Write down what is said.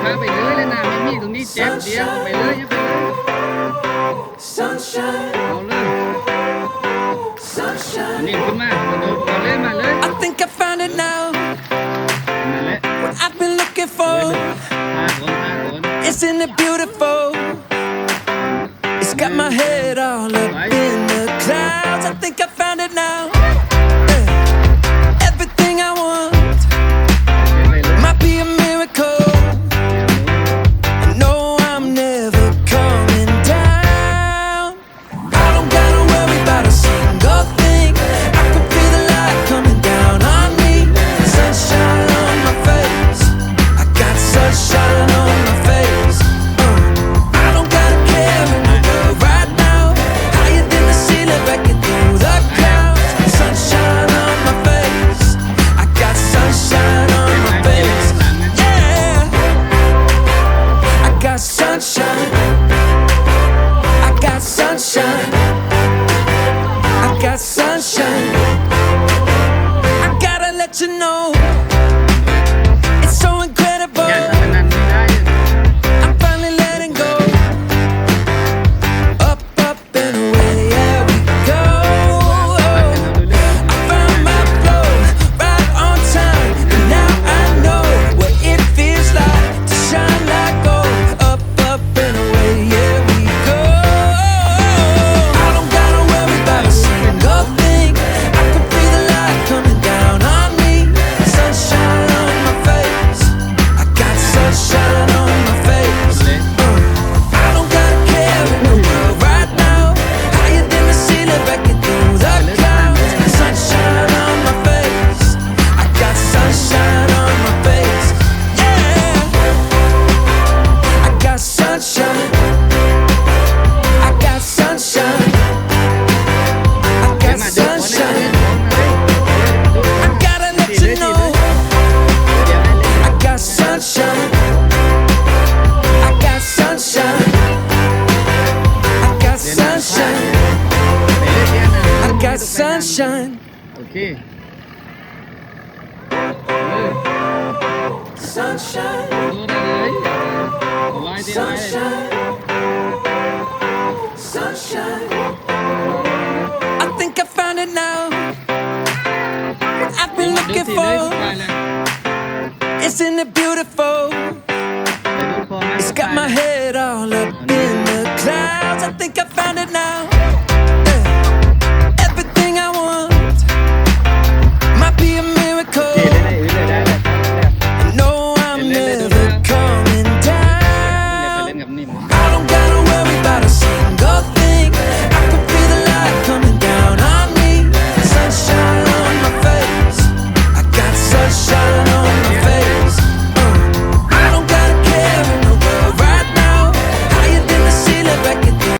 พาไปเลยเลยนะไม่มีตรงนี้เจ็บเดียวไปเลยไปเลยเอาเลยอันนี้ขึ้นมาโดดก่อนเลยมาเลย I think I found it now. มาเลย What I've been looking for. ท่าก่อน Isn't it beautiful? It's got my head all up in the clouds. I think I found it now. Everything I want might be a miracle. I know I'm never coming down. I don't gotta worry about a single thing. I can feel the light coming down on me. Sunshine on my face. I got sunshine on my face. I don't gotta care in the world right now. Higher than the ceiling, breaking through the clouds. Sunshine on my face. I got sunshine on my face. Yeah, I got sunshine. I got sunshine. I got sunshine. I gotta let you know, it's so incredible. อย่าทำนั้นไม่ได้ I'm finally letting go. Up, up and away, yeah we go. I found my flow right on time, and now I know what it feels like to shine like gold. Up, up and away, yeah we go. I don't gotta worry about a single thing. I can feel the light coming down on me. Sunshine on my face. I got sunshine on my face. I don't gotta care in the world right now. Higher than the ceiling, breaking through the clouds. Sunshine on my face. I got sunshine on my face. Yeah, I got sunshine. I got sunshine. I got sunshine. I gotta let you know, I got sunshine. I got sunshine. I got sunshine. I got sunshine. โอเค Sunshine. ดูได้เลยเอาไว้ที่ไว้ Sunshine. I think I found it now. What I've been ดู looking สิเลย for. ได้แล้ว Isn't it beautiful?